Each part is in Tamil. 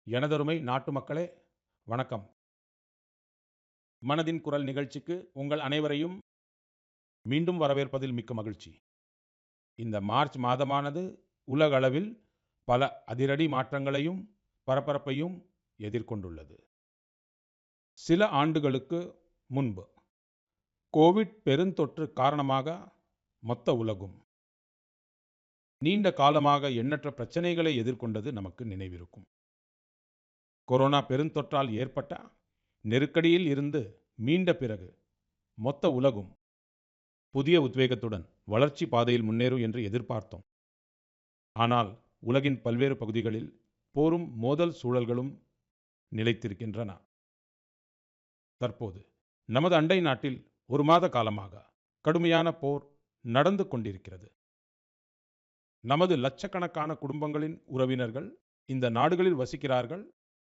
எனதருமை நாட்டு மக்களே, வணக்கம். மனதின் குரல் நிகழ்ச்சிக்கு உங்கள் அனைவரையும் மீண்டும் வரவேற்பதில் மிக்க மகிழ்ச்சி. இந்த மார்ச் மாதமானது உலகளவில் பல அதிரடி மாற்றங்களையும் பரபரப்பையும் எதிர்கொண்டுள்ளது. சில ஆண்டுகளுக்கு முன்பு கோவிட் பெருந்தொற்று காரணமாக மொத்த உலகும் நீண்ட காலமாக எண்ணற்ற பிரச்சனைகளை எதிர்கொண்டது நமக்கு நினைவிருக்கும். கொரோனா பெருந்தொற்றால் ஏற்பட்ட நெருக்கடியில் இருந்து மீண்ட பிறகு மொத்த உலகும் புதிய உத்வேகத்துடன் வளர்ச்சி பாதையில் முன்னேறும் என்று எதிர்பார்த்தோம். ஆனால் உலகின் பல்வேறு பகுதிகளில் போரும் மோதல் சூழல்களும் நிலைத்திருக்கின்றன. தற்போது நமது அண்டை நாட்டில் ஒரு மாத காலமாக கடுமையான போர் நடந்து கொண்டிருக்கிறது. நமது லட்சக்கணக்கான குடும்பங்களின் உறவினர்கள் இந்த நாடுகளில் வசிக்கிறார்கள்.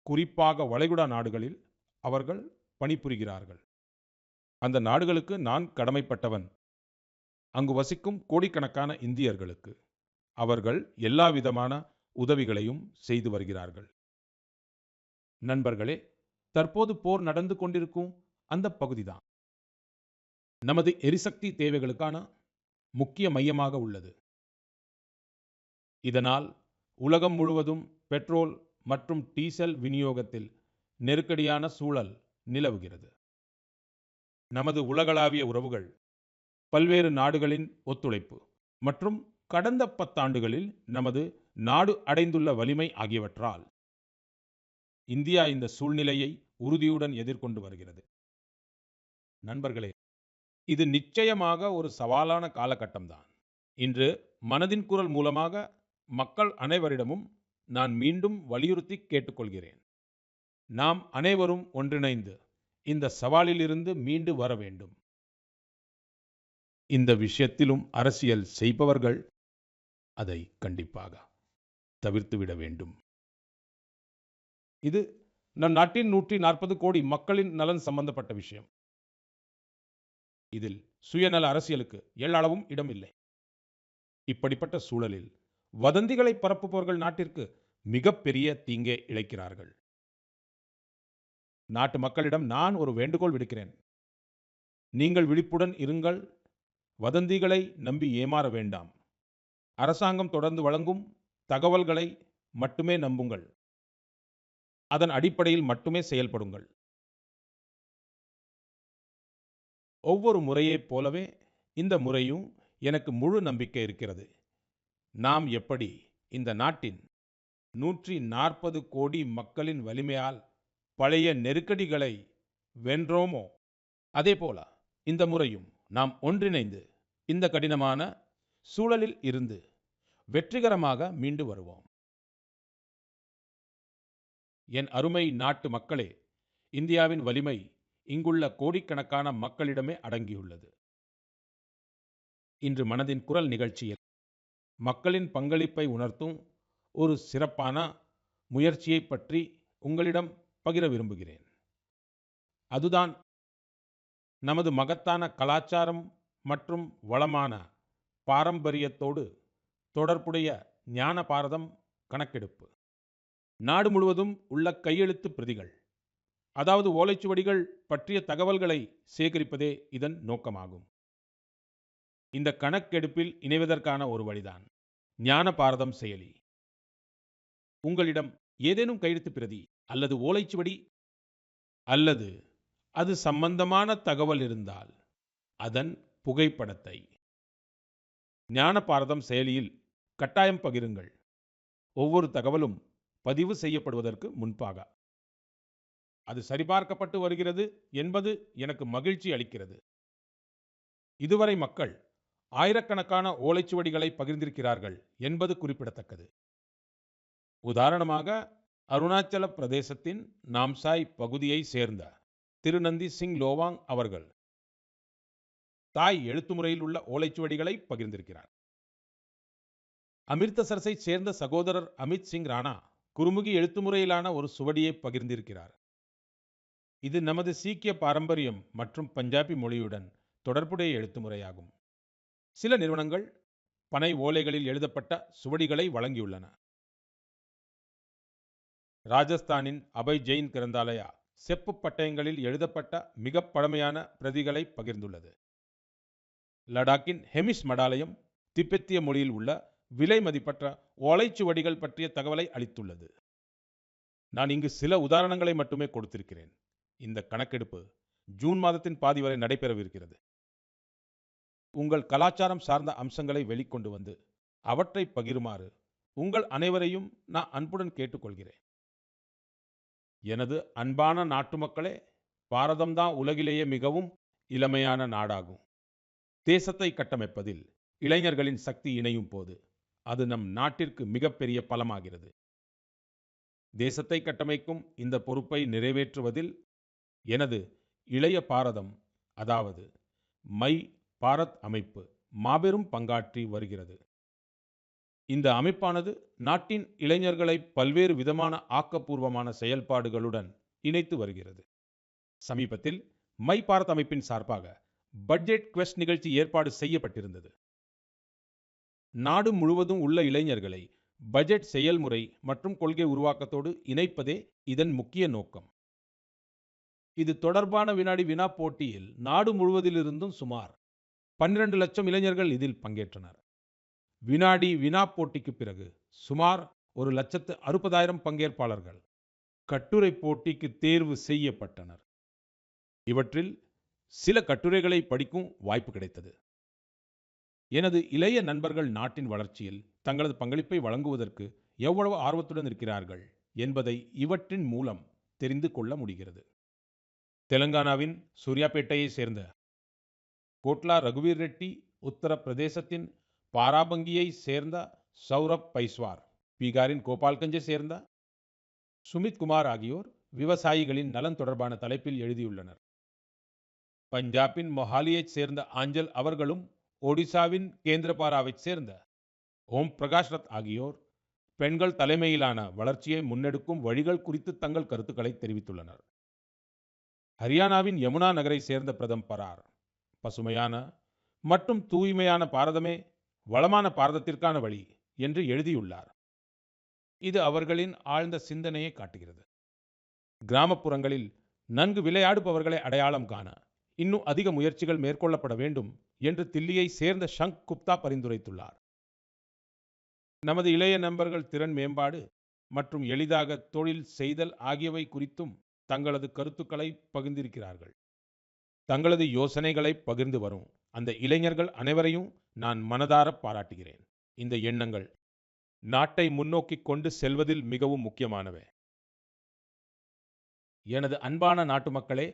குறிப்பாக வளைகுடா நாடுகளில் அவர்கள் பணிபுரிகிறார்கள். அந்த நாடுகளுக்கு நான் கடமைப்பட்டவன். அங்கு வசிக்கும் கோடிக்கணக்கான இந்தியர்களுக்கு அவர்கள் எல்லா விதமான உதவிகளையும் செய்து வருகிறார்கள். நண்பர்களே, தற்போது போர் நடந்து கொண்டிருக்கும் அந்த பகுதிதான் நமது எரிசக்தி தேவைகளுக்கான முக்கிய மையமாக உள்ளது. இதனால் உலகம் முழுவதும் பெட்ரோல் மற்றும் டீசல் விநியோகத்தில் நெருக்கடியான சூழல் நிலவுகிறது. நமது உலகளாவிய உறவுகள், பல்வேறு நாடுகளின் ஒத்துழைப்பு மற்றும் கடந்த 10 ஆண்டுகளில் நமது நாடு அடைந்துள்ள வலிமை ஆகியவற்றால் இந்தியா இந்த சூழ்நிலையை உறுதியுடன் எதிர்கொண்டு வருகிறது. நண்பர்களே, இது நிச்சயமாக ஒரு சவாலான காலகட்டம்தான். இன்று மனதின் குரல் மூலமாக மக்கள் அனைவரிடமும் நான் மீண்டும் வலியுறுத்தி கேட்டுக்கொள்கிறேன். நாம் அனைவரும் ஒன்றிணைந்து இந்த சவாலில் இருந்து மீண்டு வர வேண்டும். இந்த விஷயத்திலும் அரசியல் செய்பவர்கள் அதை கண்டிப்பாக தவிர்த்துவிட வேண்டும். இது நம் நாட்டின் 140 கோடி மக்களின் நலன் சம்பந்தப்பட்ட விஷயம். இதில் சுயநல அரசியலுக்கு எள்ளளவும் இடமில்லை. இப்படிப்பட்ட சூழலில் வதந்திகளை பரப்புபவர்கள் நாட்டிற்கு மிகப்பெரிய தீங்கை இழைக்கிறார்கள். நாட்டு மக்களிடம் நான் ஒரு வேண்டுகோள் விடுக்கிறேன். நீங்கள் விழிப்புடன் இருங்கள். வதந்திகளை நம்பி ஏமாற வேண்டாம். அரசாங்கம் தொடர்ந்து வழங்கும் தகவல்களை மட்டுமே நம்புங்கள். அதன் அடிப்படையில் மட்டுமே செயல்படுங்கள். ஒவ்வொரு முறையைப் போலவே இந்த முறையும் எனக்கு முழு நம்பிக்கை இருக்கிறது. நாம் எப்படி இந்த நாட்டின் 140 கோடி மக்களின் வலிமையால் பழைய நெருக்கடிகளை வென்றோமோ, அதேபோல இந்த முறையும் நாம் ஒன்றிணைந்து இந்த கடினமான சூழலில் இருந்து வெற்றிகரமாக மீண்டு வருவோம். என் அருமை நாட்டு மக்களே, இந்தியாவின் வலிமை இங்குள்ள கோடிக்கணக்கான மக்களிடமே அடங்கியுள்ளது. இன்று மனதின் குரல் நிகழ்ச்சியில் மக்களின் பங்களிப்பை உணர்த்தும் ஒரு சிறப்பான முயற்சியை பற்றி உங்களிடம் பகிர விரும்புகிறேன். அதுதான் நமது மகத்தான கலாச்சாரம் மற்றும் வளமான பாரம்பரியத்தோடு தொடர்புடைய ஞான பாரதம் கணக்கெடுப்பு. நாடு முழுவதும் உள்ள கையெழுத்து பிரதிகள், அதாவது ஓலைச்சுவடிகள் பற்றிய தகவல்களை சேகரிப்பதே இதன் நோக்கமாகும். இந்த கணக்கெடுப்பில் இணைவதற்கான ஒரு வழிதான் ஞான பாரதம் செயலி. உங்களிடம் ஏதேனும் கையெழுத்து பிரதி அல்லது ஓலைச்சுவடி அல்லது அது சம்பந்தமான தகவல் இருந்தால் அதன் புகைப்படத்தை ஞான பாரதம் செயலியில் கட்டாயம் பகிருங்கள். ஒவ்வொரு தகவலும் பதிவு செய்யப்படுவதற்கு முன்பாக அது சரிபார்க்கப்பட்டு வருகிறது என்பது எனக்கு மகிழ்ச்சி அளிக்கிறது. இதுவரை மக்கள் ஆயிரக்கணக்கான ஓலைச்சுவடிகளை பகிர்ந்திருக்கிறார்கள் என்பது குறிப்பிடத்தக்கது. உதாரணமாக, அருணாச்சல பிரதேசத்தின் நாம்சாய் பகுதியை சேர்ந்த திருநந்தி சிங் லோவாங் அவர்கள் தாய் எழுத்துமுறையில் உள்ள ஓலைச்சுவடிகளை பகிர்ந்திருக்கிறார். அமிர்தசரஸைச் சேர்ந்த சகோதரர் அமித் சிங் ராணா குருமுகி எழுத்துமுறையிலான ஒரு சுவடியை பகிர்ந்திருக்கிறார். இது நமது சீக்கிய பாரம்பரியம் மற்றும் பஞ்சாபி மொழியுடன் தொடர்புடைய எழுத்துமுறையாகும். சில நிறுவனங்கள் பனை ஓலைகளில் எழுதப்பட்ட சுவடிகளை வழங்கியுள்ளன. ராஜஸ்தானின் அபய் ஜெயின் கிரந்தாலயா செப்பு பட்டயங்களில் எழுதப்பட்ட மிக பழமையான பிரதிகளை பகிர்ந்துள்ளது. லடாக்கின் ஹெமிஸ் மடாலயம் திபெத்திய மொழியில் உள்ள விலை மதிப்பற்ற ஓலைச்சுவடிகள் பற்றிய தகவலை அளித்துள்ளது. நான் இங்கு சில உதாரணங்களை மட்டுமே கொடுத்திருக்கிறேன். இந்த கணக்கெடுப்பு ஜூன் மாதத்தின் பாதி வரை நடைபெறவிருக்கிறது. உங்கள் கலாச்சாரம் சார்ந்த அம்சங்களை வெளிக்கொண்டு வந்து அவற்றை பகிருமாறு உங்கள் அனைவரையும் நான் அன்புடன் கேட்டுக்கொள்கிறேன். எனது அன்பான நாட்டு மக்களே, பாரதம்தான் உலகிலேயே மிகவும் இளமையான நாடாகும். தேசத்தை கட்டமைப்பதில் இளைஞர்களின் சக்தி இணையும் போது அது நம் நாட்டிற்கு மிகப்பெரிய பலமாகிறது. தேசத்தை கட்டமைக்கும் இந்த பொறுப்பை நிறைவேற்றுவதில் எனது இளைய பாரதம், அதாவது மை பாரத் அமைப்பு மாபெரும் பங்காற்றி வருகிறது. இந்த அமைப்பானது நாட்டின் இளைஞர்களை பல்வேறு விதமான ஆக்கப்பூர்வமான செயல்பாடுகளுடன் இணைத்து வருகிறது. சமீபத்தில் மை பாரத் அமைப்பின் சார்பாக பட்ஜெட் குவெஸ்ட் நிகழ்ச்சி ஏற்பாடு செய்யப்பட்டிருந்தது. நாடு முழுவதும் உள்ள இளைஞர்களை பட்ஜெட் செயல்முறை மற்றும் கொள்கை உருவாக்கத்தோடு இணைப்பதே இதன் முக்கிய நோக்கம். இது தொடர்பான வினாடி வினா போட்டியில் நாடு முழுவதிலிருந்தும் சுமார் 12 லட்சம் இளைஞர்கள் இதில் பங்கேற்றனர். வினாடி வினா போட்டிக்கு பிறகு சுமார் 1,60,000 பங்கேற்பாளர்கள் கட்டுரை போட்டிக்கு தேர்வு செய்யப்பட்டனர். இவற்றில் சில கட்டுரைகளை படிக்கும் வாய்ப்பு கிடைத்தது. எனது இளைய நண்பர்கள் நாட்டின் வளர்ச்சியில் தங்களது பங்களிப்பை வழங்குவதற்கு எவ்வளவு ஆர்வத்துடன் இருக்கிறார்கள் என்பதை இவற்றின் மூலம் தெரிந்து கொள்ள முடிகிறது. தெலங்கானாவின் சூர்யாபேட்டையை சேர்ந்த கோட்லா ரகுவீர் ரெட்டி, உத்தரப்பிரதேசத்தின் பாராபங்கியை சேர்ந்த சௌரப் பைஸ்வார், பீகாரின் கோபால்கஞ்சை சேர்ந்த சுமித் குமார் ஆகியோர் விவசாயிகளின் நலன் தொடர்பான தலைப்பில் எழுதியுள்ளனர். பஞ்சாபின் மொஹாலியைச் சேர்ந்த ஆஞ்சல் அவர்களும் ஒடிசாவின் கேந்திரபாராவைச் சேர்ந்த ஓம் பிரகாஷ் ரத் ஆகியோர் பெண்கள் தலைமையிலான வளர்ச்சியை முன்னெடுக்கும் வழிகள் குறித்து தங்கள் கருத்துக்களை தெரிவித்துள்ளனர். ஹரியானாவின் யமுனா நகரை சேர்ந்த பிரதம் பரார், பசுமையான மற்றும் தூய்மையான பாரதமே வளமான பாரதத்திற்கான வழி என்று எழுதியுள்ளார். இது அவர்களின் ஆழ்ந்த சிந்தனையை காட்டுகிறது. கிராமப்புறங்களில் நன்கு விளையாடுபவர்களை அடையாளம் காண இன்னும் அதிக முயற்சிகள் மேற்கொள்ளப்பட வேண்டும் என்று தில்லியை சேர்ந்த ஷங்க் குப்தா பரிந்துரைத்துள்ளார். நமது இளைய நண்பர்கள் திறன் மேம்பாடு மற்றும் எளிதாக தொழில் செய்தல் ஆகியவை குறித்தும் தங்களது கருத்துக்களை பகிர்ந்திருக்கிறார்கள். தங்களது யோசனைகளை பகிர்ந்து வரும் அந்த இளைஞர்கள் அனைவரையும் நான் மனதார பாராட்டுகிறேன். இந்த எண்ணங்கள் நாட்டை முன்னோக்கி கொண்டு செல்வதில் மிகவும் முக்கியமானவை. எனது அன்பான நாட்டு மக்களே,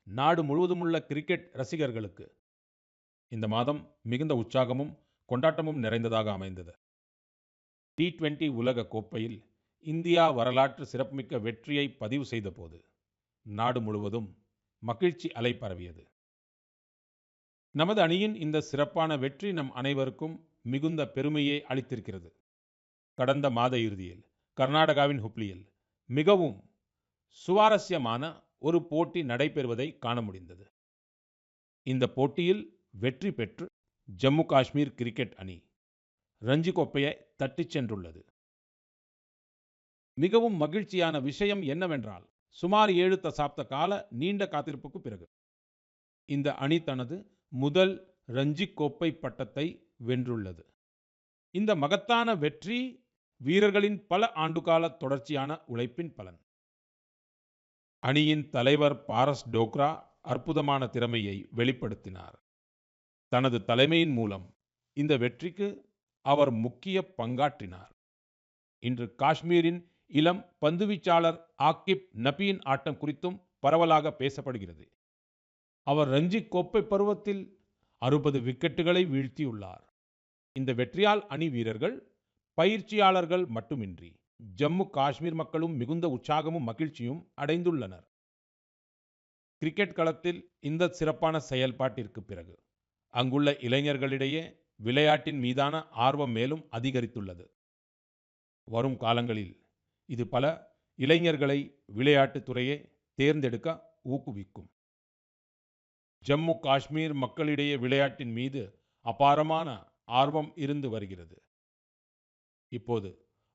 நாடு முழுவதும் உள்ள கிரிக்கெட் ரசிகர்களுக்கு இந்த மாதம் மிகுந்த உற்சாகமும் கொண்டாட்டமும் நிறைந்ததாக அமைந்தது. T20 உலக கோப்பையில் இந்தியா வரலாற்று சிறப்புமிக்க வெற்றியை பதிவு செய்த போது நாடு முழுவதும் மகிழ்ச்சி அலை பரவியது. நமது அணியின் இந்த சிறப்பான வெற்றி நம் அனைவருக்கும் மிகுந்த பெருமையை அளித்திருக்கிறது. கடந்த மாத இறுதியில் கர்நாடகாவின் ஹுப்ளியில் மிகவும் சுவாரஸ்யமான ஒரு போட்டி நடைபெறுவதை காண முடிந்தது. இந்த போட்டியில் வெற்றி பெற்று ஜம்மு காஷ்மீர் கிரிக்கெட் அணி ரஞ்சி கோப்பையை தட்டிச் சென்றுள்ளது. மிகவும் மகிழ்ச்சியான விஷயம் என்னவென்றால், சுமார் 7 தசாப்த கால நீண்ட காத்திருப்புக்கு பிறகு இந்த அணி தனது முதல் ரஞ்சி கோப்பை பட்டத்தை வென்றுள்ளது. இந்த மகத்தான வெற்றி வீரர்களின் பல ஆண்டுகால தொடர்ச்சியான உழைப்பின் பலன். அணியின் தலைவர் பாரஸ் டோக்ரா அற்புதமான திறமையை வெளிப்படுத்தினார். தனது தலைமையின் மூலம் இந்த வெற்றிக்கு அவர் முக்கிய பங்காற்றினார். இன்று காஷ்மீரின் இளம் பந்துவீச்சாளர் ஆக்கிப் நபியின் ஆட்டம் குறித்தும் பரவலாக பேசப்படுகிறது. அவர் ரஞ்சி கோப்பை பருவத்தில் 60 விக்கெட்டுகளை வீழ்த்தியுள்ளார். இந்த வெற்றியால் அணி வீரர்கள், பயிற்சியாளர்கள் மட்டுமின்றி ஜம்மு காஷ்மீர் மக்களும் மிகுந்த உற்சாகமும் மகிழ்ச்சியும் அடைந்துள்ளனர். கிரிக்கெட் களத்தில் இந்த சிறப்பான செயல்பாட்டிற்கு பிறகு அங்குள்ள இளைஞர்களிடையே விளையாட்டின் மீதான ஆர்வம் மேலும் அதிகரித்துள்ளது. வரும் காலங்களில் இது பல இளைஞர்களை விளையாட்டுத் துறையை தேர்ந்தெடுக்க ஊக்குவிக்கும். ஜம்மு காஷ்மீர் மக்களிடையே விளையாட்டின் மீது அபாரமான ஆர்வம் இருந்து வருகிறது. இப்போது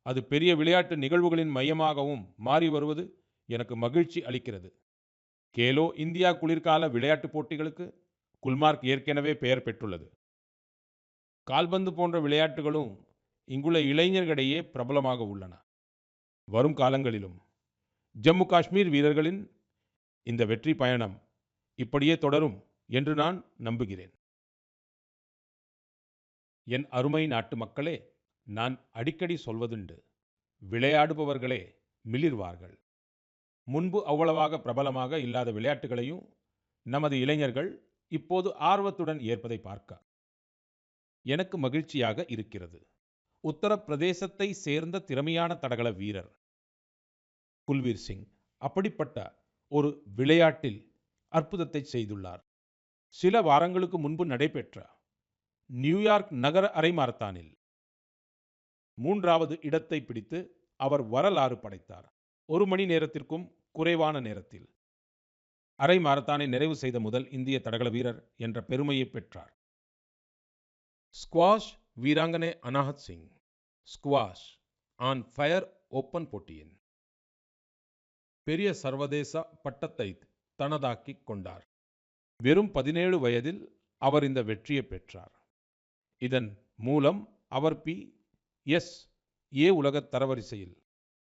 அது பெரிய விளையாட்டு நிகழ்வுகளின் மையமாகவும் மாறி வருவது எனக்கு மகிழ்ச்சி அளிக்கிறது. கேலோ இந்தியா குளிர்கால விளையாட்டுப் போட்டிகளுக்கு குல்மார்க் ஏற்கனவே பெயர் பெற்றுள்ளது. கால்பந்து போன்ற விளையாட்டுகளும் இங்குள்ள இளைஞர்களிடையே பிரபலமாக உள்ளன. வரும் காலங்களிலும் ஜம்மு காஷ்மீர் வீரர்களின் இந்த வெற்றி பயணம் இப்படியே தொடரும் என்று நான் நம்புகிறேன். என் அருமை நாட்டு மக்களே, நான் அடிக்கடி சொல்வதுண்டு, விளையாடுபவர்களே மிளிர்வார்கள். முன்பு அவ்வளவாக பிரபலமாக இல்லாத விளையாட்டுகளையும் நமது இளைஞர்கள் இப்போது ஆர்வத்துடன் ஏற்பதை பார்க்க எனக்கு மகிழ்ச்சியாக இருக்கிறது. உத்தரப்பிரதேசத்தை சேர்ந்த திறமையான தடகள வீரர் குல்வீர் சிங் அப்படிப்பட்ட ஒரு விளையாட்டில் அற்புதத்தை செய்துள்ளார். சில வாரங்களுக்கு முன்பு நடைபெற்ற நியூயார்க் நகர அரை மாரத்தானில் 3வது இடத்தை பிடித்து அவர் வரலாறு படைத்தார். 1 மணி நேரத்திற்கும் குறைவான நேரத்தில் அரை மாரத்தானை நிறைவு செய்த முதல் இந்திய தடகள வீரர் என்ற பெருமையை பெற்றார். ஸ்குவாஷ் வீராங்கனை Anahat Singh squash on fire open போட்டியின் பெரிய சர்வதேச பட்டத்தை தனதாக்கிக் கொண்டார். வெறும் 17 வயதில் அவர் இந்த வெற்றியை பெற்றார். இதன் மூலம் அவர் PSA உலக தரவரிசையில்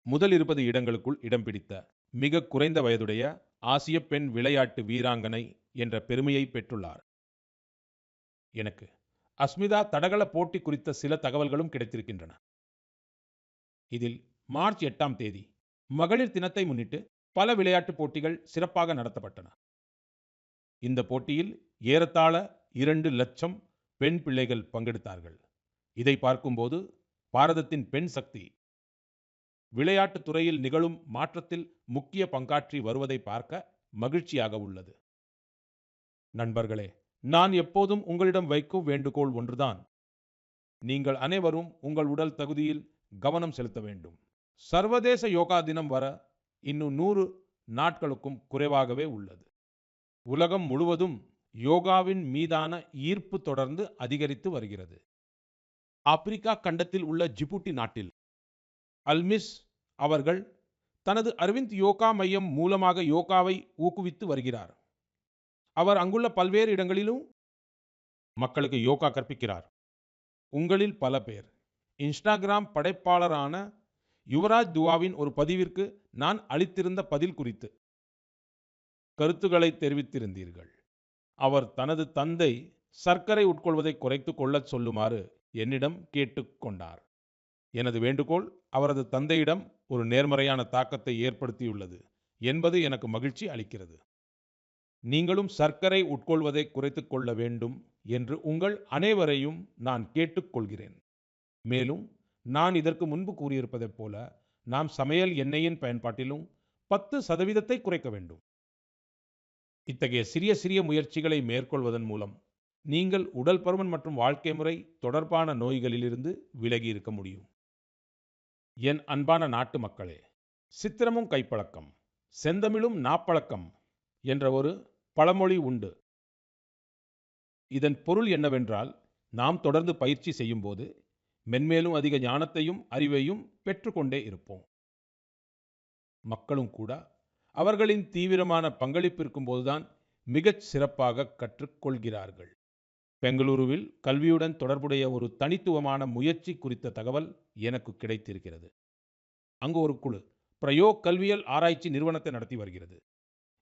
முதல் 20 இடங்களுக்குள் இடம் பிடித்த மிக குறைந்த வயதுடைய ஆசிய பெண் விளையாட்டு வீராங்கனை என்ற பெருமையை பெற்றுள்ளார். எனக்கு அஸ்மிதா தடகள போட்டி குறித்த சில தகவல்களும் கிடைத்திருக்கின்றன. இதில் மார்ச் 8ஆம் தேதி மகளிர் தினத்தை முன்னிட்டு பல விளையாட்டுப் போட்டிகள் சிறப்பாக நடத்தப்பட்டன. இந்த போட்டியில் ஏறத்தாழ 2 லட்சம் பெண் பிள்ளைகள் பங்கெடுத்தார்கள். இதை பார்க்கும்போது பாரதத்தின் பெண் சக்தி விளையாட்டுத் துறையில் நிகழும் மாற்றத்தில் முக்கிய பங்காற்றி வருவதை பார்க்க மகிழ்ச்சியாக உள்ளது. நண்பர்களே, நான் எப்போதும் உங்களிடம் வைக்கும் வேண்டுகோள் ஒன்றுதான். நீங்கள் அனைவரும் உங்கள் உடல் தகுதியில் கவனம் செலுத்த வேண்டும். சர்வதேச யோகா தினம் வர இன்னும் 100 நாட்களுக்கும் குறைவாகவே உள்ளது. உலகம் முழுவதும் யோகாவின் மீதான ஈர்ப்பு தொடர்ந்து அதிகரித்து வருகிறது. ஆப்பிரிக்கா கண்டத்தில் உள்ள ஜிபூட்டி நாட்டில் அல்மிஸ் அவர்கள் தனது அரவிந்த் யோகா மையம் மூலமாக யோகாவை ஊக்குவித்து வருகிறார். அவர் அங்குள்ள பல்வேறு இடங்களிலும் மக்களுக்கு யோகா கற்பிக்கிறார். உங்களில் பல பேர் இன்ஸ்டாகிராம் படைப்பாளரான யுவராஜ் துவாவின் ஒரு பதிவிற்கு நான் அளித்திருந்த பதில் குறித்து கருத்துக்களை தெரிவித்திருந்தீர்கள். அவர் தனது தந்தை சர்க்கரை உட்கொள்வதை குறைத்துக் கொள்ளச் சொல்லுமாறு என்னிடம் கேட்டுக்கொண்டார். எனது வேண்டுகோள் அவரது தந்தையிடம் ஒரு நேர்மறையான தாக்கத்தை ஏற்படுத்தியுள்ளது என்பது எனக்கு மகிழ்ச்சி அளிக்கிறது. நீங்களும் சர்க்கரை உட்கொள்வதை குறைத்துக் கொள்ள வேண்டும் என்று உங்கள் அனைவரையும் நான் கேட்டுக்கொள்கிறேன். மேலும் நான் இதற்கு முன்பு கூறியிருப்பதைப் போல நாம் சமையல் எண்ணெயின் பயன்பாட்டிலும் 10% குறைக்க வேண்டும். இத்தகைய சிறிய சிறிய முயற்சிகளை மேற்கொள்வதன் மூலம் நீங்கள் உடல் பருமன் மற்றும் வாழ்க்கை முறை தொடர்பான நோய்களிலிருந்து விலகி இருக்க முடியும். என் அன்பான நாட்டு மக்களே, சித்திரமும் கைப்பழக்கம், செந்தமிழும் நாப்பழக்கம் என்ற ஒரு பழமொழி உண்டு. இதன் பொருள் என்னவென்றால், நாம் தொடர்ந்து பயிற்சி செய்யும் போது மென்மேலும் அதிக ஞானத்தையும் அறிவையும் பெற்றுக்கொண்டே இருப்போம். மக்களும் கூட அவர்களின் தீவிரமான பங்களிப்பு இருக்கும்போதுதான் மிகச் சிறப்பாக கற்றுக்கொள்கிறார்கள். பெங்களூருவில் கல்வியுடன் தொடர்புடைய ஒரு தனித்துவமான முயற்சி குறித்த தகவல் எனக்கு கிடைத்திருக்கிறது. அங்கு ஒரு குழு பிரயோக் கல்வியல் ஆராய்ச்சி நிறுவனத்தை நடத்தி வருகிறது.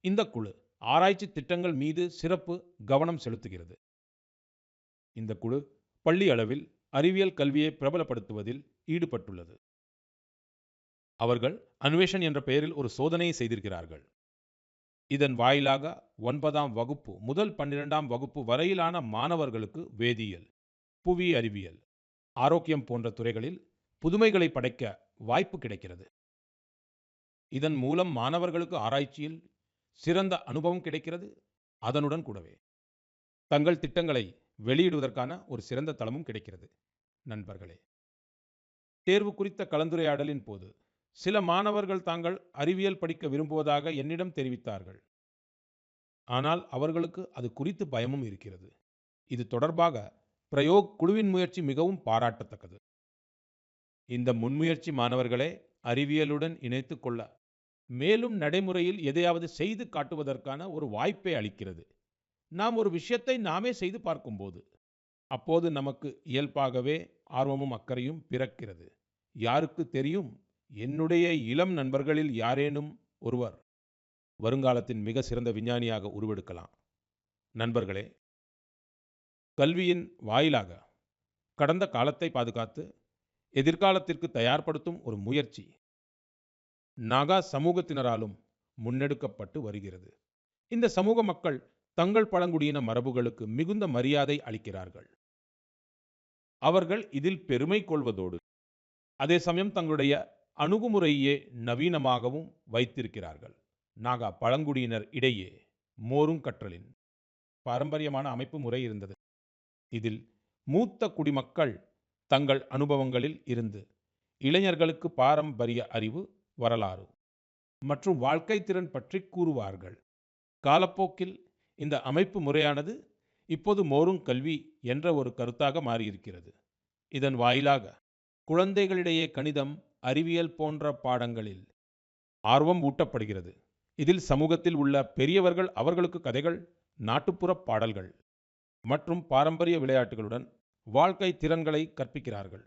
இந்த குழு ஆராய்ச்சி திட்டங்கள் மீது சிறப்பு கவனம் செலுத்துகிறது. இந்த குழு பள்ளி அளவில் அறிவியல் கல்வியை பிரபலப்படுத்துவதில் ஈடுபட்டுள்ளது. அவர்கள் அன்வேஷன் என்ற பெயரில் ஒரு சோதனையை செய்திருக்கிறார்கள். இதன் வாயிலாக 9ஆம் வகுப்பு முதல் 12ஆம் வகுப்பு வரையிலான மாணவர்களுக்கு வேதியியல், புவி அறிவியல், ஆரோக்கியம் போன்ற துறைகளில் புதுமைகளை படைக்க வாய்ப்பு கிடைக்கிறது. இதன் மூலம் மாணவர்களுக்கு ஆராய்ச்சியில் சிறந்த அனுபவம் கிடைக்கிறது. அதனுடன் கூடவே தங்கள் திட்டங்களை வெளியிடுவதற்கான ஒரு சிறந்த தளமும் கிடைக்கிறது. நண்பர்களே, தேர்வு குறித்த கலந்துரையாடலின் போது சில மாணவர்கள் தாங்கள் அறிவியல் படிக்க விரும்புவதாக என்னிடம் தெரிவித்தார்கள். ஆனால் அவர்களுக்கு அது குறித்து பயமும் இருக்கிறது. இது தொடர்பாக பிரயோக் குழுவின் முயற்சி மிகவும் பாராட்டத்தக்கது. இந்த முன்முயற்சி மாணவர்களை அறிவியலுடன் இணைத்துக் கொள்ள, மேலும் நடைமுறையில் எதையாவது செய்து காட்டுவதற்கான ஒரு வாய்ப்பை அளிக்கிறது. நாம் ஒரு விஷயத்தை நாமே செய்து பார்க்கும்போது, அப்போது நமக்கு இயல்பாகவே ஆர்வமும் அக்கறையும் பிறக்கிறது. யாருக்கு தெரியும், என்னுடைய இளம் நண்பர்களில் யாரேனும் ஒருவர் வருங்காலத்தின் மிக சிறந்த விஞ்ஞானியாக உருவெடுக்கலாம். நண்பர்களே, கல்வியின் வாயிலாக கடந்த காலத்தை பாதுகாத்து எதிர்காலத்திற்கு தயார்படுத்தும் ஒரு முயற்சி நாகா சமூகத்தினராலும் முன்னெடுக்கப்பட்டு வருகிறது. இந்த சமூக மக்கள் தங்கள் பழங்குடியின மரபுகளுக்கு மிகுந்த மரியாதை அளிக்கிறார்கள். அவர்கள் இதில் பெருமை கொள்வதோடு அதே சமயம் தங்களுடைய அணுகுமுறையே நவீனமாகவும் வைத்திருக்கிறார்கள். நாகா பழங்குடியினர் இடையே மோரும் கற்றலின் பாரம்பரியமான அமைப்பு முறை இருந்தது. இதில் மூத்த குடிமக்கள் தங்கள் அனுபவங்களில் இருந்து இளைஞர்களுக்கு பாரம்பரிய அறிவு, வரலாறு மற்றும் வாழ்க்கை திறன் பற்றி கூறுவார்கள். காலப்போக்கில் இந்த அமைப்பு முறையானது இப்போது மோரும் கல்வி என்ற ஒரு கருத்தாக மாறியிருக்கிறது. இதன் வாயிலாக குழந்தைகளிடையே கணிதம், அறிவியல் போன்ற பாடங்களில் ஆர்வம் ஊட்டப்படுகிறது. இதில் சமூகத்தில் உள்ள பெரியவர்கள் அவர்களுக்கு கதைகள், நாட்டுப்புற பாடல்கள் மற்றும் பாரம்பரிய விளையாட்டுகளுடன் வாழ்க்கை திறன்களை கற்பிக்கிறார்கள்.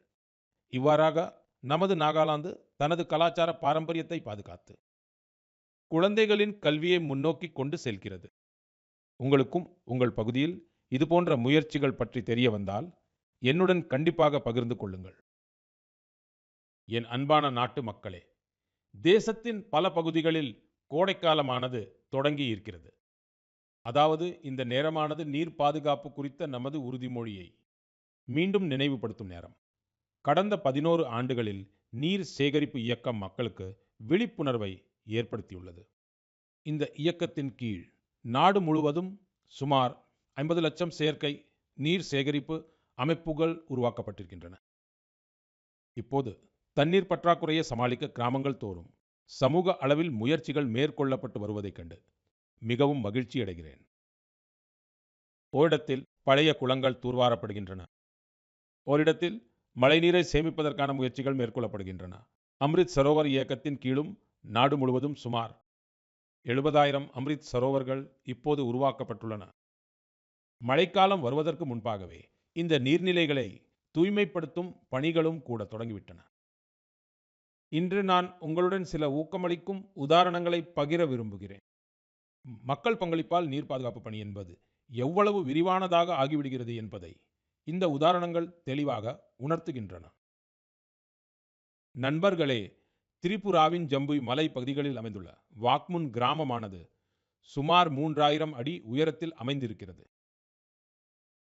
இவ்வாறாக நமது நாகாலாந்து தனது கலாச்சார பாரம்பரியத்தை பாதுகாத்து குழந்தைகளின் கல்வியை முன்னோக்கி கொண்டு செல்கிறது. உங்களுக்கும் உங்கள் பகுதியில் இதுபோன்ற முயற்சிகள் பற்றி தெரிய வந்தால் என்னுடன் கண்டிப்பாக பகிர்ந்து கொள்ளுங்கள். என் அன்பான நாட்டு மக்களே, தேசத்தின் பல பகுதிகளில் கோடைக்காலமானது தொடங்கி இருக்கிறது. அதாவது இந்த நேரமானது நீர் பாதுகாப்பு குறித்த நமது உறுதிமொழியை மீண்டும் நினைவுபடுத்தும் நேரம். கடந்த 11 ஆண்டுகளில் நீர் சேகரிப்பு இயக்கம் மக்களுக்கு விழிப்புணர்வை ஏற்படுத்தியுள்ளது. இந்த இயக்கத்தின் கீழ் நாடு முழுவதும் சுமார் 50 லட்சம் செயற்கை நீர் சேகரிப்பு அமைப்புகள் உருவாக்கப்பட்டிருக்கின்றன. இப்போது தண்ணீர் பற்றாக்குறையை சமாளிக்க கிராமங்கள் தோறும் சமூக அளவில் முயற்சிகள் மேற்கொள்ளப்பட்டு வருவதைக் கண்டு மிகவும் மகிழ்ச்சி அடைகிறேன். ஓரிடத்தில் பழைய குளங்கள் தூர்வாரப்படுகின்றன. ஓரிடத்தில் மழைநீரை சேமிப்பதற்கான முயற்சிகள் மேற்கொள்ளப்படுகின்றன. அம்ரித் சரோவர் இயக்கத்தின் கீழும் நாடு முழுவதும் சுமார் 70,000 அம்ரித் சரோவர்கள் இப்போது உருவாக்கப்பட்டுள்ளன. மழைக்காலம் வருவதற்கு முன்பாகவே இந்த நீர்நிலைகளை தூய்மைப்படுத்தும் பணிகளும் கூட தொடங்கிவிட்டன. இன்று நான் உங்களுடன் சில ஊக்கமளிக்கும் உதாரணங்களை பகிர விரும்புகிறேன். மக்கள் பங்களிப்பால் நீர் பாதுகாப்பு பணி என்பது எவ்வளவு விரிவானதாக ஆகிவிடுகிறது என்பதை இந்த உதாரணங்கள் தெளிவாக உணர்த்துகின்றன. நண்பர்களே, திரிபுராவின் ஜம்புய் மலை பகுதிகளில் அமைந்துள்ள வாக்முன் கிராமமானது சுமார் 3000 அடி உயரத்தில் அமைந்திருக்கிறது.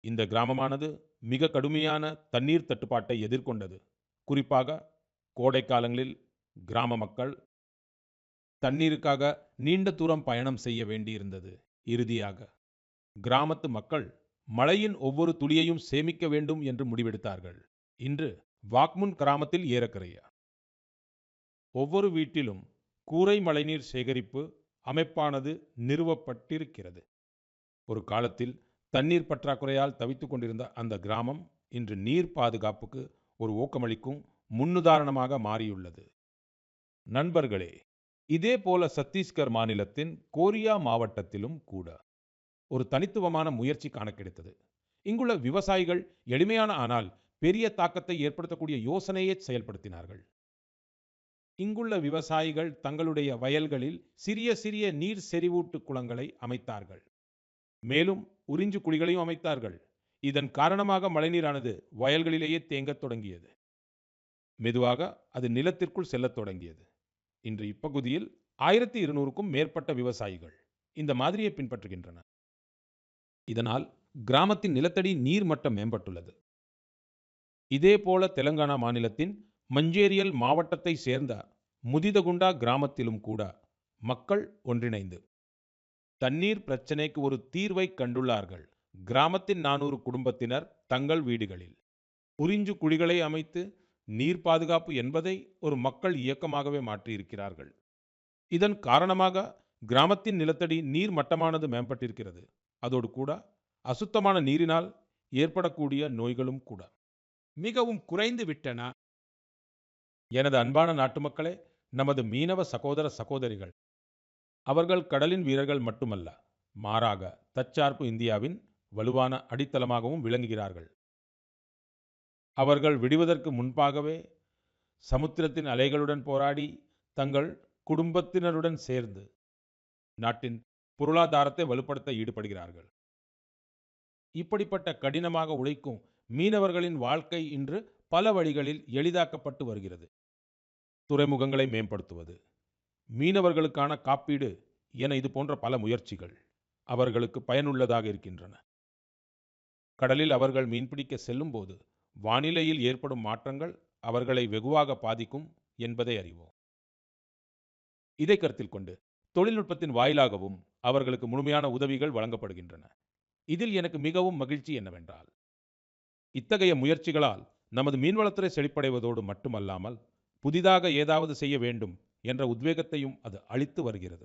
இந்த கிராமமானது மிக கடுமையான தண்ணீர் தட்டுப்பாட்டை எதிர்கொண்டது. குறிப்பாக கோடை காலங்களில் கிராம மக்கள் தண்ணீருக்காக நீண்ட தூரம் பயணம் செய்ய வேண்டியிருந்தது. இறுதியாக கிராமத்து மக்கள் மழையின் ஒவ்வொரு துளியையும் சேமிக்க வேண்டும் என்று முடிவெடுத்தார்கள். இன்று வாக்முன் கிராமத்தில் ஏறக்குறைய ஒவ்வொரு வீட்டிலும் கூரை மழைநீர் சேகரிப்பு அமைப்பானது நிறுவப்பட்டிருக்கிறது. ஒரு காலத்தில் தண்ணீர் பற்றாக்குறையால் தவித்துக் கொண்டிருந்த அந்த கிராமம் இன்று நீர் பாதுகாப்புக்கு ஒரு ஊக்கமளிக்கும் முன்னுதாரணமாக மாறியுள்ளது. நண்பர்களே, இதே போல சத்தீஸ்கர் மாநிலத்தின் கோரியா மாவட்டத்திலும் கூட ஒரு தனித்துவமான முயற்சி காண கிடைத்தது. இங்குள்ள விவசாயிகள் எளிமையான ஆனால் பெரிய தாக்கத்தை ஏற்படுத்தக்கூடிய யோசனையை செயல்படுத்தினார்கள். இங்குள்ள விவசாயிகள் தங்களுடைய வயல்களில் சிறிய சிறிய நீர் செறிவூட்டு குளங்களை அமைத்தார்கள். மேலும் உறிஞ்சு குழிகளையும் அமைத்தார்கள். இதன் காரணமாக மழைநீரானது வயல்களிலேயே தேங்கத் தொடங்கியது. மெதுவாக அது நிலத்திற்குள் செல்லத் தொடங்கியது. இன்று இப்பகுதியில் 1200க்கும் மேற்பட்ட விவசாயிகள் இந்த மாதிரியை பின்பற்றுகின்றனர். இதனால் கிராமத்தின் நிலத்தடி நீர் மட்டம் மேம்பட்டுள்ளது. இதேபோல தெலங்கானா மாநிலத்தின் மஞ்சேரியல் மாவட்டத்தை சேர்ந்த முதிதகுண்டா கிராமத்திலும் கூட மக்கள் ஒன்றிணைந்து தண்ணீர் பிரச்சினைக்கு ஒரு தீர்வை கண்டுள்ளார்கள். கிராமத்தின் 400 குடும்பத்தினர் தங்கள் வீடுகளில் உறிஞ்சு குழிகளை அமைத்து நீர் பாதுகாப்பு என்பதை ஒரு மக்கள் இயக்கமாகவே மாற்றியிருக்கிறார்கள். இதன் காரணமாக கிராமத்தின் நிலத்தடி நீர் மட்டமானது மேம்பட்டிருக்கிறது. அதோடு கூட அசுத்தமான நீரினால் ஏற்படக்கூடிய நோய்களும் கூட மிகவும் குறைந்து விட்டன. எனது அன்பான நாட்டு மக்களே, நமது மீனவ சகோதர சகோதரிகள் அவர்கள் கடலின் வீரர்கள் மட்டுமல்ல, மாறாக தற்சார்பு இந்தியாவின் வலுவான அடித்தளமாகவும் விளங்குகிறார்கள். அவர்கள் விடுவதற்கு முன்பாகவே சமுத்திரத்தின் அலைகளுடன் போராடி தங்கள் குடும்பத்தினருடன் சேர்ந்து நாட்டின் பொருளாதாரத்தை வலுப்படுத்த ஈடுபடுகிறார்கள். இப்படிப்பட்ட கடினமாக உழைக்கும் மீனவர்களின் வாழ்க்கை இன்று பல வழிகளில் எளிதாக்கப்பட்டு வருகிறது. துறைமுகங்களை மேம்படுத்துவது, மீனவர்களுக்கான காப்பீடு என இது போன்ற பல முயற்சிகள் அவர்களுக்கு பயனுள்ளதாக இருக்கின்றன. கடலில் அவர்கள் மீன்பிடிக்க செல்லும்போது வானிலையில் ஏற்படும் மாற்றங்கள் அவர்களை வெகுவாக பாதிக்கும் என்பதை அறிவோம். இதை கருத்தில் கொண்டு தொழில்நுட்பத்தின் வாயிலாகவும் அவர்களுக்கு முழுமையான உதவிகள் வழங்கப்படுகின்றன. இதில் எனக்கு மிகவும் மகிழ்ச்சி என்னவென்றால், இத்தகைய முயற்சிகளால் நமது மீன்வளத்துறை செழிப்படைவதோடு மட்டுமல்லாமல் புதிதாக ஏதாவது செய்ய வேண்டும் என்ற உத்வேகத்தையும் அது அளித்து வருகிறது.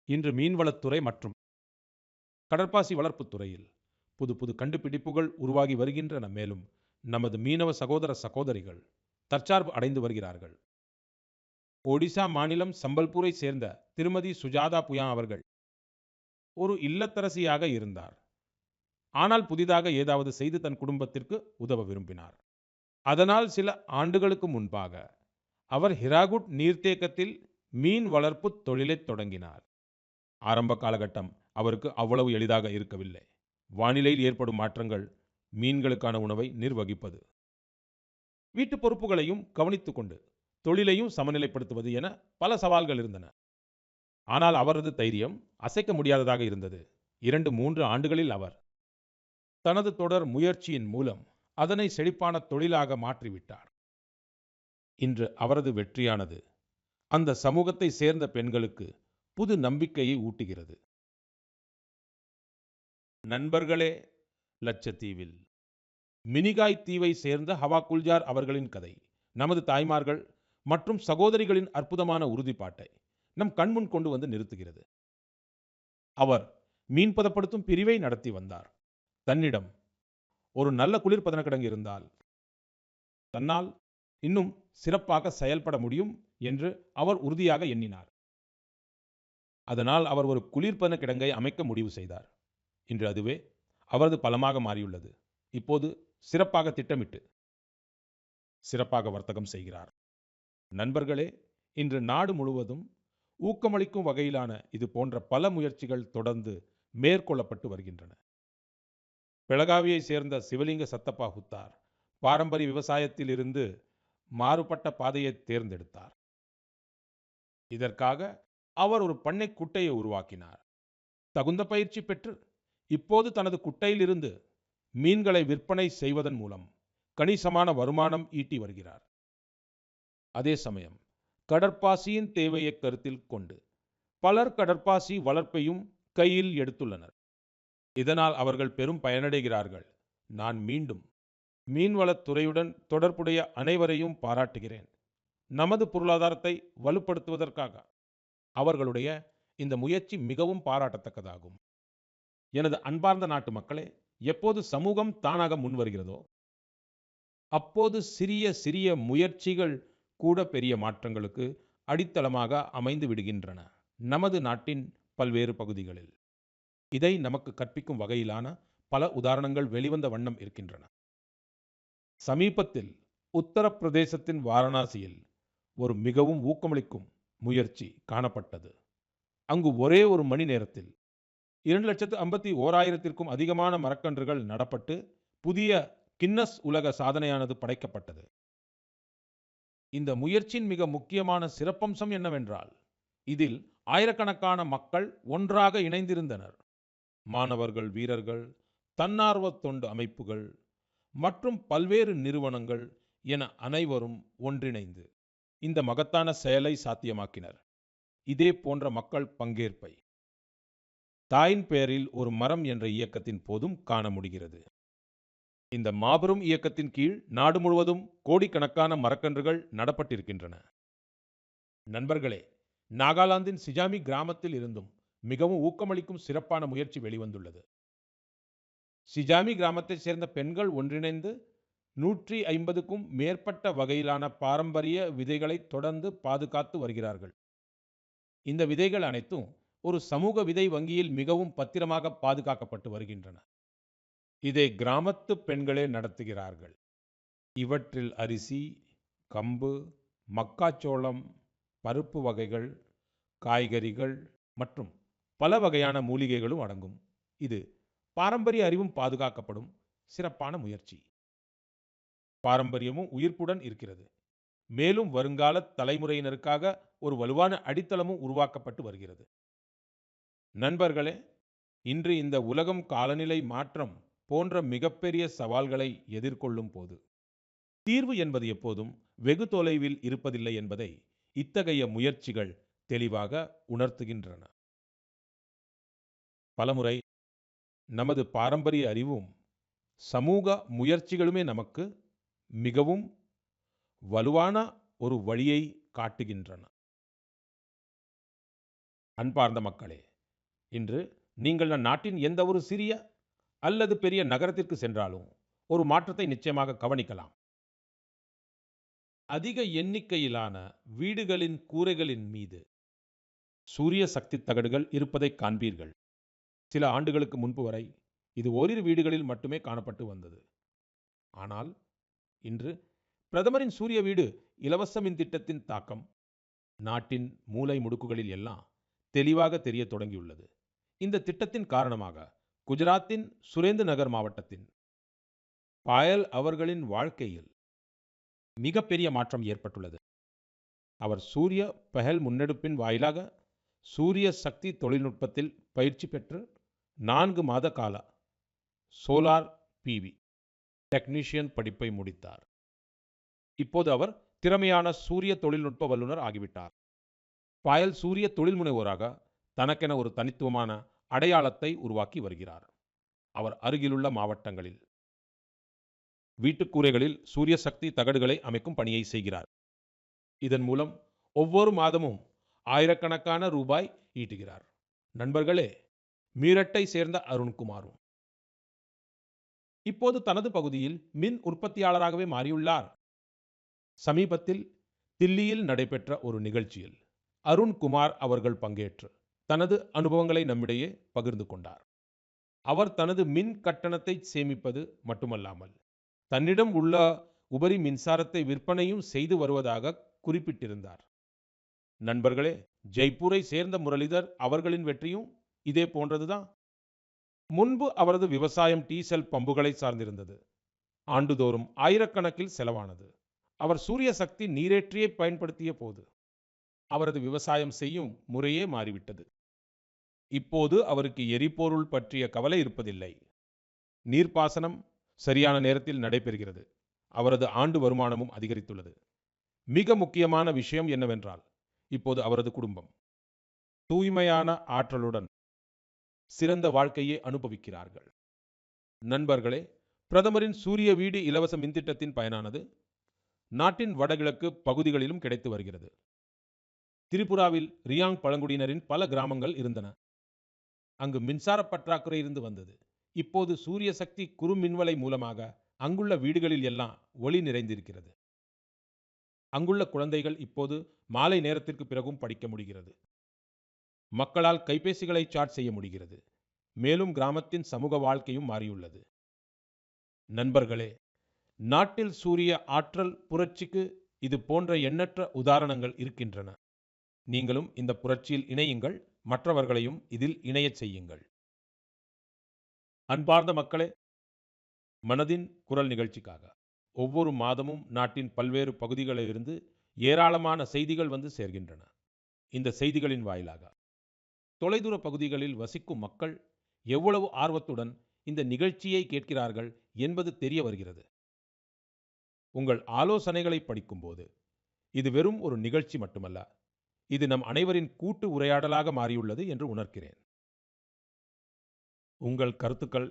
இன்று மீன்வளத்துறை மற்றும் கடற்பாசி வளர்ப்பு துறையில் புது புது கண்டுபிடிப்புகள் உருவாகி வருகின்றன. மேலும் நமது மீனவ சகோதர சகோதரிகள் தற்சார்பு அடைந்து வருகிறார்கள். ஒடிசா மாநிலம் சம்பல்பூரை சேர்ந்த திருமதி சுஜாதா புயா அவர்கள் ஒரு இல்லத்தரசியாக இருந்தார். ஆனால் புதிதாக ஏதாவது செய்து தன் குடும்பத்திற்கு உதவ விரும்பினார். அதனால் சில ஆண்டுகளுக்கு முன்பாக அவர் ஹிராகுட் நீர்த்தேக்கத்தில் மீன் வளர்ப்பு தொழிலை தொடங்கினார். ஆரம்ப காலகட்டம் அவருக்கு அவ்வளவு எளிதாக இருக்கவில்லை. வானிலையில் ஏற்படும் மாற்றங்கள், மீன்களுக்கான உணவை நிர்வகிப்பது, வீட்டு பொறுப்புகளையும் கவனித்துக் கொண்டு தொழிலையும் சமநிலைப்படுத்துவது என பல சவால்கள் இருந்தன. ஆனால் அவரது தைரியம் அசைக்க முடியாததாக இருந்தது. 2-3 ஆண்டுகளில் அவர் தனது தொடர் முயற்சியின் மூலம் அதனை செழிப்பான தொழிலாக மாற்றிவிட்டார். இன்று அவரது வெற்றியானது அந்த சமூகத்தை சேர்ந்த பெண்களுக்கு புது நம்பிக்கையை ஊட்டுகிறது. நண்பர்களே, லட்சத்தீவில் மினிகாய் தீவை சேர்ந்த ஹவா குல்ஜார் அவர்களின் கதை நமது தாய்மார்கள் மற்றும் சகோதரிகளின் அற்புதமான உறுதிப்பாட்டை நம் கண்முன் கொண்டு வந்து நிறுத்துகிறது. அவர் மீன் பதப்படுத்தும் பிரிவை நடத்தி வந்தார். தன்னிடம் ஒரு நல்ல குளிர்பதன கிடங்கு இருந்தால் தன்னால் இன்னும் சிறப்பாக செயல்பட முடியும் என்று அவர் உறுதியாக எண்ணினார். அதனால் அவர் ஒரு குளிர்பதன கிடங்கை அமைக்க முடிவு செய்தார். இன்று அதுவே அவரது பலமாக மாறியுள்ளது. இப்போது சிறப்பாக திட்டமிட்டு சிறப்பாக வர்த்தகம் செய்கிறார். நண்பர்களே, இன்று நாடு முழுவதும் ஊக்கமளிக்கும் வகையிலான இது போன்ற பல முயற்சிகள் தொடர்ந்து மேற்கொள்ளப்பட்டு வருகின்றன. பெலகாவியை சேர்ந்த சிவலிங்க சத்தப்பா ஹுத்தார் பாரம்பரிய விவசாயத்தில் இருந்து மாறுபட்ட பாதையை தேர்ந்தெடுத்தார். இதற்காக அவர் ஒரு பண்ணை குட்டையை உருவாக்கினார். தகுந்த பயிற்சி பெற்று இப்போது தனது குட்டையிலிருந்து மீன்களை விற்பனை செய்வதன் மூலம் கணிசமான வருமானம் ஈட்டி வருகிறார். அதே சமயம் கடற்பாசியின் தேவையை கருத்தில் கொண்டு பலர் கடற்பாசி வளர்ப்பையும் கையில் எடுத்துள்ளனர். இதனால் அவர்கள் பெரும் பயனடைகிறார்கள். நான் மீண்டும் மீன்வளத்துறையுடன் தொடர்புடைய அனைவரையும் பாராட்டுகிறேன். நமது பொருளாதாரத்தை வலுப்படுத்துவதற்காக அவர்களுடைய இந்த முயற்சி மிகவும் பாராட்டத்தக்கதாகும். எனது அன்பார்ந்த நாட்டு மக்களே, எப்போது சமூகம் தானாக முன்வருகிறதோ அப்போது சிறிய சிறிய முயற்சிகள் கூட பெரிய மாற்றங்களுக்கு அடித்தளமாக அமைந்து விடுகின்றன. நமது நாட்டின் பல்வேறு பகுதிகளில் இதை நமக்கு கற்பிக்கும் வகையிலான பல உதாரணங்கள் வெளிவந்த வண்ணம் இருக்கின்றன. சமீபத்தில் உத்தரப்பிரதேசத்தின் வாரணாசியில் ஒரு மிகவும் ஊக்கமளிக்கும் முயற்சி காணப்பட்டது. அங்கு ஒரே ஒரு மணி நேரத்தில் 2,51,000க்கும் அதிகமான மரக்கன்றுகள் நடப்பட்டு புதிய கின்னஸ் உலக சாதனையானது படைக்கப்பட்டது. இந்த முயற்சியின் மிக முக்கியமான சிறப்பம்சம் என்னவென்றால், இதில் ஆயிரக்கணக்கான மக்கள் ஒன்றாக இணைந்திருந்தனர். மாணவர்கள், வீரர்கள், தன்னார்வ தொண்டு அமைப்புகள் மற்றும் பல்வேறு நிறுவனங்கள் என அனைவரும் ஒன்றிணைந்து இந்த மகத்தான செயலை சாத்தியமாக்கினர். இதே போன்ற மக்கள் பங்கேற்பை தாயின் பெயரில் ஒரு மரம் என்ற இயக்கத்தின் போதும் காண முடிகிறது. இந்த மாபெரும் இயக்கத்தின் கீழ் நாடு முழுவதும் கோடிக்கணக்கான மரக்கன்றுகள் நடப்பட்டிருக்கின்றன. நண்பர்களே, நாகாலாந்தின் சிஜாமி கிராமத்தில் இருந்தும் மிகவும் ஊக்கமளிக்கும் சிறப்பான முயற்சி வெளிவந்துள்ளது. சிஜாமி கிராமத்தைச் சேர்ந்த பெண்கள் ஒன்றிணைந்து 150க்கும் மேற்பட்ட வகையிலான பாரம்பரிய விதைகளை தொடர்ந்து பாதுகாத்து வருகிறார்கள். இந்த விதைகள் அனைத்தும் ஒரு சமூக விதை வங்கியில் மிகவும் பத்திரமாக பாதுகாக்கப்பட்டு வருகின்றன. இதை கிராமத்து பெண்களே நடத்துகிறார்கள். இவற்றில் அரிசி, கம்பு, மக்காச்சோளம், பருப்பு வகைகள், காய்கறிகள் மற்றும் பல வகையான மூலிகைகளும் அடங்கும். இது பாரம்பரிய அறிவும் பாதுகாக்கப்படும் சிறப்பான முயற்சி. பாரம்பரியமும் உயிர்ப்புடன் இருக்கிறது. மேலும் வருங்கால தலைமுறையினருக்காக ஒரு வலுவான அடித்தளமும் உருவாக்கப்பட்டு வருகிறது. நண்பர்களே, இன்று இந்த உலகம் காலநிலை மாற்றம் போன்ற மிகப்பெரிய சவால்களை எதிர்கொள்ளும் போது தீர்வு என்பது எப்போதும் வெகு தொலைவில் இருப்பதில்லை என்பதை இத்தகைய முயற்சிகள் தெளிவாக உணர்த்துகின்றன. பலமுறை நமது பாரம்பரிய அறிவும் சமூக முயற்சிகளுமே நமக்கு மிகவும் வலுவான ஒரு வழியை காட்டுகின்றன. அன்பார்ந்த மக்களே, இன்று நீங்கள் நாட்டின் எந்த ஒரு சிறிய அல்லது பெரிய நகரத்திற்கு சென்றாலும் ஒரு மாற்றத்தை நிச்சயமாக கவனிக்கலாம். அதிக எண்ணிக்கையிலான வீடுகளின் கூரைகளின் மீது சூரிய சக்தி தகடுகள் இருப்பதை காண்பீர்கள். சில ஆண்டுகளுக்கு முன்பு வரை இது ஓரிரு வீடுகளில் மட்டுமே காணப்பட்டு வந்தது. ஆனால் இன்று பிரதமரின் சூரிய வீடு இலவச மின் திட்டத்தின் தாக்கம் நாட்டின் மூலை முடுக்குகளில் எல்லாம் தெளிவாக தெரிய தொடங்கியுள்ளது. இந்த திட்டத்தின் காரணமாக குஜராத்தின் சுரேந்து நகர் மாவட்டத்தின் பாயல் அவர்களின் வாழ்க்கையில் மிகப்பெரிய மாற்றம் ஏற்பட்டுள்ளது. அவர் சூரிய பஹல் முன்னெடுப்பின் வாயிலாக சூரிய சக்தி தொழில்நுட்பத்தில் பயிற்சி பெற்று 4 மாத கால சோலார் பிவி டெக்னீஷியன் படிப்பை முடித்தார். இப்போது அவர் திறமையான சூரிய தொழில்நுட்ப வல்லுநர் ஆகிவிட்டார். பாயல் சூரிய தொழில் முனைவோராக தனக்கென ஒரு தனித்துவமான அடையாளத்தை உருவாக்கி வருகிறார். அவர் அருகிலுள்ள மாவட்டங்களில் வீட்டுக்கூரைகளில் சூரிய சக்தி தகடுகளை அமைக்கும் பணியை செய்கிறார். இதன் மூலம் ஒவ்வொரு மாதமும் ஆயிரக்கணக்கான ரூபாய் ஈட்டுகிறார். நண்பர்களே, மீரட்டை சேர்ந்த அருண்குமாரும் இப்போது தனது பகுதியில் மின் உற்பத்தியாளராகவே மாறியுள்ளார். சமீபத்தில் தில்லியில் நடைபெற்ற ஒரு நிகழ்ச்சியில் அருண்குமார் அவர்கள் பங்கேற்று தனது அனுபவங்களை நம்மிடையே பகிர்ந்து கொண்டார். அவர் தனது மின் கட்டணத்தை சேமிப்பது மட்டுமல்லாமல் தன்னிடம் உள்ள உபரி மின்சாரத்தை விற்பனையும் செய்து வருவதாக குறிப்பிட்டிருந்தார். நண்பர்களே, ஜெய்ப்பூரை சேர்ந்த முரளிதர் அவர்களின் வெற்றியும் இதே போன்றதுதான். முன்பு அவரது விவசாயம் டீசல் பம்புகளை சார்ந்திருந்தது. ஆண்டுதோறும் ஆயிரக்கணக்கில் செலவானது. அவர் சூரிய சக்தி நீரேற்றியை பயன்படுத்திய போது அவரது விவசாயம் செய்யும் முறையே மாறிவிட்டது. இப்போது அவருக்கு எரிபொருள் பற்றிய கவலை இருப்பதில்லை. நீர்ப்பாசனம் சரியான நேரத்தில் நடைபெறுகிறது. அவரது ஆண்டு வருமானமும் அதிகரித்துள்ளது. மிக முக்கியமான விஷயம் என்னவென்றால், இப்போது அவரது குடும்பம் தூய்மையான ஆற்றலுடன் சிறந்த வாழ்க்கையை அனுபவிக்கிறார்கள். நண்பர்களே, பிரதமரின் சூரிய வீடு இலவச மின்திட்டத்தின் பயனானது நாட்டின் வடகிழக்கு பகுதிகளிலும் கிடைத்து வருகிறது. திரிபுராவில் ரியாங் பழங்குடியினரின் பல கிராமங்கள் இருந்தன. அங்கு மின்சார பற்றாக்குறை இருந்து வந்தது. இப்போது சூரிய சக்தி குறு மின்வலை மூலமாக அங்குள்ள வீடுகளில் எல்லாம் ஒளி நிறைந்திருக்கிறது. அங்குள்ள குழந்தைகள் இப்போது மாலை நேரத்திற்கு பிறகும் படிக்க முடிகிறது. மக்களால் கைபேசிகளை சார்ஜ் செய்ய முடிகிறது. மேலும் கிராமத்தின் சமூக வாழ்க்கையும் மாறியுள்ளது. நண்பர்களே, நாட்டில் சூரிய ஆற்றல் புரட்சிக்கு இது போன்ற எண்ணற்ற உதாரணங்கள் இருக்கின்றன. நீங்களும் இந்த புரட்சியில் இணையுங்கள், மற்றவர்களையும் இதில் இணையச் செய்யுங்கள். அன்பார்ந்த மக்களே, மனதின் குரல் நிகழ்ச்சிக்காக ஒவ்வொரு மாதமும் நாட்டின் பல்வேறு பகுதிகளிலிருந்து ஏராளமான செய்திகள் வந்து சேர்கின்றன. இந்த செய்திகளின் வாயிலாக தொலைதூர பகுதிகளில் வசிக்கும் மக்கள் எவ்வளவு ஆர்வத்துடன் இந்த நிகழ்ச்சியை கேட்கிறார்கள் என்பது தெரிய வருகிறது. உங்கள் ஆலோசனைகளை படிக்கும்போது இது வெறும் ஒரு நிகழ்ச்சி மட்டுமல்ல, இது நம் அனைவரின் கூட்டு உரையாடலாக மாறியுள்ளது என்று உணர்கிறேன். உங்கள் கருத்துக்கள்,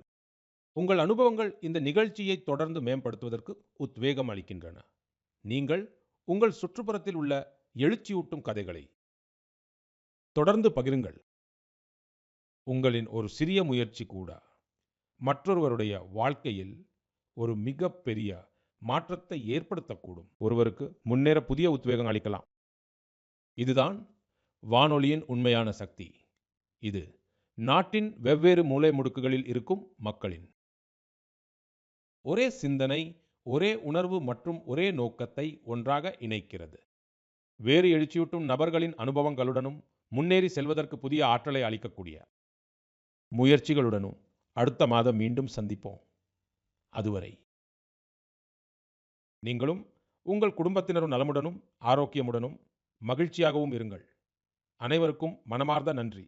உங்கள் அனுபவங்கள் இந்த நிகழ்ச்சியை தொடர்ந்து மேம்படுத்துவதற்கு உத்வேகம் அளிக்கின்றன. நீங்கள் உங்கள் சுற்றுப்புறத்தில் உள்ள எழுச்சியூட்டும் கதைகளை தொடர்ந்து பகிருங்கள். உங்களின் ஒரு சிறிய முயற்சி கூட மற்றொருவருடைய வாழ்க்கையில் ஒரு மிகப்பெரிய மாற்றத்தை ஏற்படுத்தக்கூடும். ஒருவருக்கு முன்னேற புதிய உத்வேகம் அளிக்கலாம். இதுதான் வானொலியின் உண்மையான சக்தி. இது நாட்டின் வெவ்வேறு மூலை முடுக்குகளில் இருக்கும் மக்களின் ஒரே சிந்தனை, ஒரே உணர்வு மற்றும் ஒரே நோக்கத்தை ஒன்றாக இணைக்கிறது. வேறு எழுச்சியூட்டும் நபர்களின் அனுபவங்களுடனும் முன்னேறி செல்வதற்கு புதிய ஆற்றலை அளிக்கக்கூடிய முயற்சிகளுடனும் அடுத்த மாதம் மீண்டும் சந்திப்போம். அதுவரை நீங்களும் உங்கள் குடும்பத்தினரும் நலமுடனும் ஆரோக்கியமுடனும் மகிழ்ச்சியாகவும் இருங்கள். அனைவருக்கும் மனமார்ந்த நன்றி.